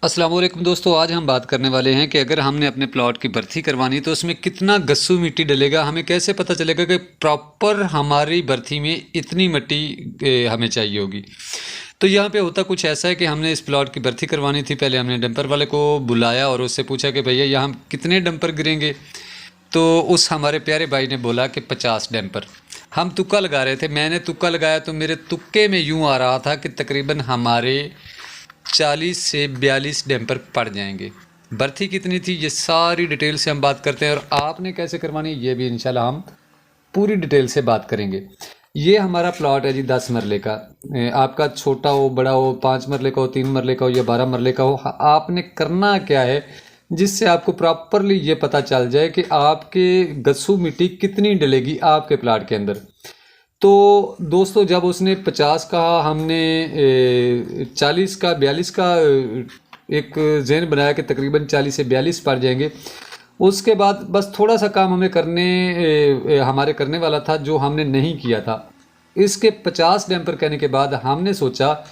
अस्सलाम वालेकुम दोस्तों, आज हम बात करने वाले हैं कि अगर हमने अपने प्लॉट की भर्ती करवानी तो उसमें कितना गस्सू मिट्टी डलेगा। हमें कैसे पता चलेगा कि प्रॉपर हमारी भर्ती में इतनी मिट्टी हमें चाहिए होगी। तो यहाँ पे होता कुछ ऐसा है कि हमने इस प्लॉट की भर्ती करवानी थी। पहले हमने डंपर वाले को बुलाया और उससे पूछा कि भैया यहाँ कितने डंपर गिरेंगे। तो उस हमारे प्यारे भाई ने बोला कि 50 डंपर। हम तुक्का लगा रहे थे, मैंने तुक्का लगाया तो मेरे तुक्के में यूँ आ रहा था कि तकरीबन हमारे 40 से 42 डैम्पर पड़ जाएंगे। भर्ती कितनी थी ये सारी डिटेल से हम बात करते हैं, और आपने कैसे करवानी ये भी इंशाल्लाह हम पूरी डिटेल से बात करेंगे। ये हमारा प्लॉट है जी 10 मरले का। आपका छोटा हो, बड़ा हो, 5 मरले का हो, 3 मरले का हो या 12 मरले का हो, आपने करना क्या है जिससे आपको प्रॉपरली ये पता चल जाए कि आपके गस्सू मिट्टी कितनी डलेगी आपके प्लाट के अंदर। तो दोस्तों, जब उसने 50 कहा, हमने 40 का 42 का एक जहन बनाया कि तकरीबन 40 से 42 पड़ जाएंगे। उसके बाद बस थोड़ा सा काम हमें हमारे करने वाला था जो हमने नहीं किया था। इसके 50 डैम्पर कहने के बाद हमने सोचा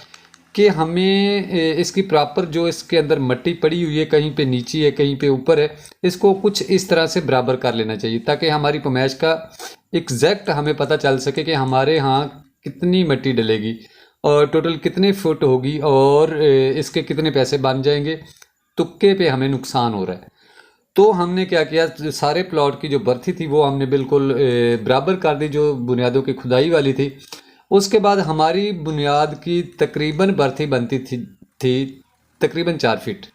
कि हमें इसकी प्रॉपर जो इसके अंदर मिट्टी पड़ी हुई है, कहीं पे नीचे है कहीं पे ऊपर है, इसको कुछ इस तरह से बराबर कर लेना चाहिए ताकि हमारी पमैश का एग्जैक्ट हमें पता चल सके कि हमारे यहाँ कितनी मिट्टी डलेगी और टोटल कितने फुट होगी और इसके कितने पैसे बन जाएंगे। तुक्के पे हमें नुकसान हो रहा है। तो हमने क्या किया, सारे प्लॉट की जो बर्थी थी वो हमने बिल्कुल बराबर कर दी जो बुनियादों की खुदाई वाली थी। उसके बाद हमारी बुनियाद की तकरीबन बर्थी बनती थी तकरीबन 4 फीट।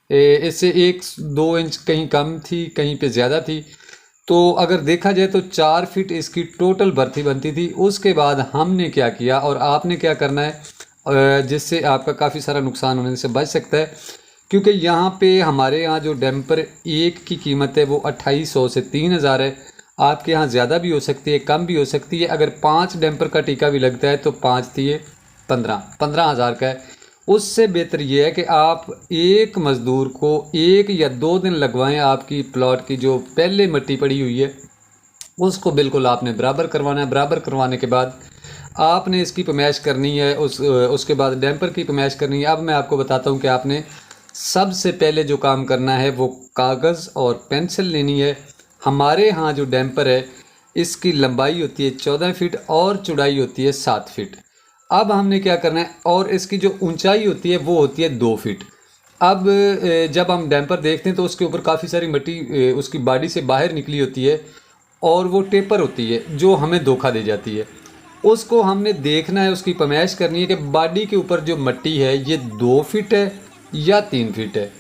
इससे 1-2 इंच कहीं कम थी, कहीं पे ज़्यादा थी। तो अगर देखा जाए तो 4 फीट इसकी टोटल बर्थी बनती थी। उसके बाद हमने क्या किया और आपने क्या करना है जिससे आपका काफ़ी सारा नुकसान होने से बच सकता है, क्योंकि यहाँ पे हमारे यहाँ जो डैम्पर एक की कीमत है वो 2800 से 3000 है। आपके यहाँ ज़्यादा भी हो सकती है, कम भी हो सकती है। अगर 5 डैम्पर का टीका भी लगता है तो 5 दिए 15,000 का है। उससे बेहतर ये है कि आप एक मज़दूर को 1 या 2 दिन लगवाएं। आपकी प्लॉट की जो पहले मिट्टी पड़ी हुई है उसको बिल्कुल आपने बराबर करवाना है। बराबर करवाने के बाद आपने इसकी पमैश करनी है, उसके बाद डैम्पर की पमैश करनी है। अब मैं आपको बताता हूँ कि आपने सबसे पहले जो काम करना है वो कागज़ और पेंसिल लेनी है। हमारे यहाँ जो डैम्पर है इसकी लंबाई होती है 14 फीट और चौड़ाई होती है 7 फीट। अब हमने क्या करना है, और इसकी जो ऊंचाई होती है वो होती है 2 फीट। अब जब हम डैम्पर देखते हैं तो उसके ऊपर काफ़ी सारी मिट्टी उसकी बॉडी से बाहर निकली होती है और वो टेपर होती है जो हमें धोखा दे जाती है। उसको हमने देखना है, उसकी पमैश करनी है कि बॉडी के ऊपर जो मिट्टी है ये 2 फीट है या 3 फीट है।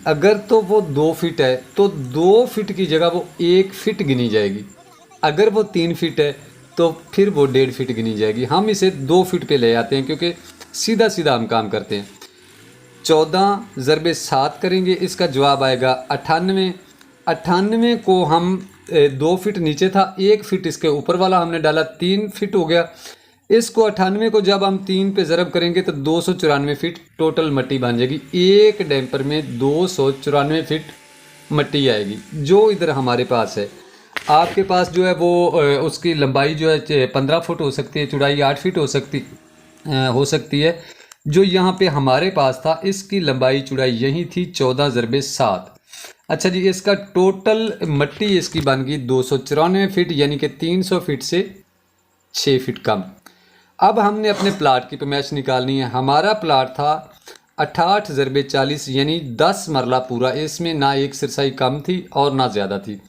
अगर तो वो 2 फीट है तो 2 फीट की जगह वो 1 फीट गिनी जाएगी। अगर वो 3 फीट है तो फिर वो 1.5 फीट गिनी जाएगी। हम इसे 2 फीट पे ले आते हैं क्योंकि सीधा सीधा हम काम करते हैं। 14 ज़रबे 7 करेंगे, इसका जवाब आएगा 98। 98 को हम 2 फीट नीचे था, 1 फीट इसके ऊपर वाला हमने डाला, 3 फीट हो गया। इसको 98 को जब हम 3 पे ज़रब करेंगे तो 294 फीट टोटल मिट्टी बन जाएगी। एक डैम्पर में 294 फीट मिट्टी आएगी जो इधर हमारे पास है। आपके पास जो है वो उसकी लंबाई जो है 15 फुट हो सकती है, चौड़ाई 8 फीट हो सकती है। जो यहाँ पे हमारे पास था इसकी लंबाई चौड़ाई यही थी 14 ज़रबे 7। अच्छा जी, इसका टोटल मिट्टी इसकी बन गई 294 फीट, यानी कि 300 फीट से 6 फीट कम। अब हमने अपने प्लाट की पमैश निकालनी है। हमारा प्लाट था 68 ज़रबे 40, यानी 10 मरला पूरा। इसमें ना एक सिरसाई कम थी और ना ज़्यादा थी।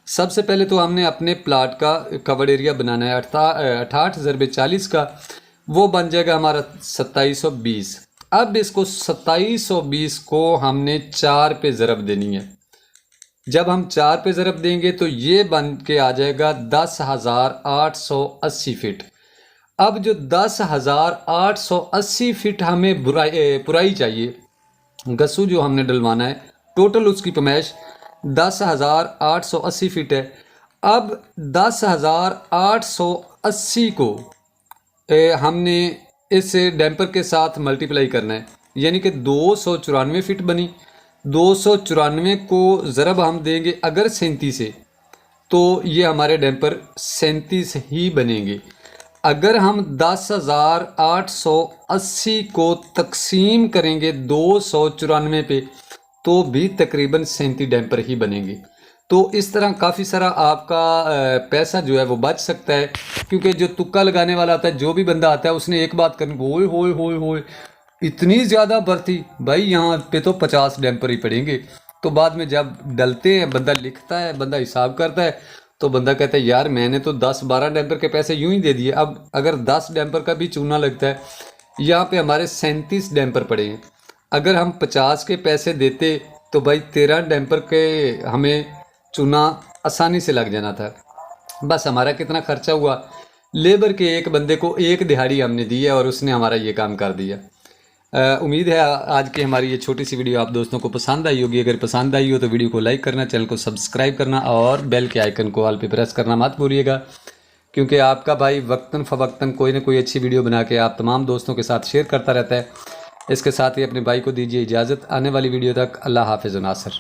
सबसे पहले तो हमने अपने प्लाट का कवर्ड एरिया बनाना है 68 ज़रबे 40 का, वो बन जाएगा हमारा 2720। अब इसको 2720 को हमने 4 पे ज़रब देनी है। जब हम 4 पे ज़रब देंगे तो ये बन के आ जाएगा 10,880 फीट। अब जो 10,880 फीट हमें पुराई चाहिए, गस्सू जो हमने डलवाना है, टोटल उसकी पमैश 10,880 फीट है। अब 10,880 को हमने इस डैम्पर के साथ मल्टीप्लाई करना है, यानी कि 294 फीट बनी। 294 को ज़रब हम देंगे अगर 37 से, तो ये हमारे डैम्पर 37 ही बनेंगे। अगर हम 10,880 को तकसीम करेंगे 294 पे तो भी तकरीबन 37 डैम्पर ही बनेंगे। तो इस तरह काफ़ी सारा आपका पैसा जो है वो बच सकता है, क्योंकि जो तुक्का लगाने वाला आता है, जो भी बंदा आता है उसने एक बात करनी, होए होए होए होए इतनी ज़्यादा भर्ती, भाई यहाँ पे तो 50 डैम्पर ही पड़ेंगे। तो बाद में जब डलते हैं, बंदा लिखता है, बंदा हिसाब करता है, तो बंदा कहता है यार मैंने तो 10-12 डैम्पर के पैसे यूं ही दे दिए। अब अगर 10 डैम्पर का भी चूना लगता है, यहाँ पे हमारे 37 डैम्पर पड़े हैं। अगर हम 50 के पैसे देते तो भाई 13 डैम्पर के हमें चूना आसानी से लग जाना था। बस हमारा कितना खर्चा हुआ, लेबर के एक बंदे को एक दिहाड़ी हमने दी है और उसने हमारा ये काम कर दिया। उम्मीद है आज की हमारी ये छोटी सी वीडियो आप दोस्तों को पसंद आई होगी। अगर पसंद आई हो तो वीडियो को लाइक करना, चैनल को सब्सक्राइब करना और बेल के आइकन को ऑल पे प्रेस करना मत भूलिएगा, क्योंकि आपका भाई वक्तन फ़वक्तन कोई ना कोई अच्छी वीडियो बना के आप तमाम दोस्तों के साथ शेयर करता रहता है। इसके साथ ही अपने भाई को दीजिए इजाज़त। आने वाली वीडियो तक अल्लाह हाफ़िज़ नासर।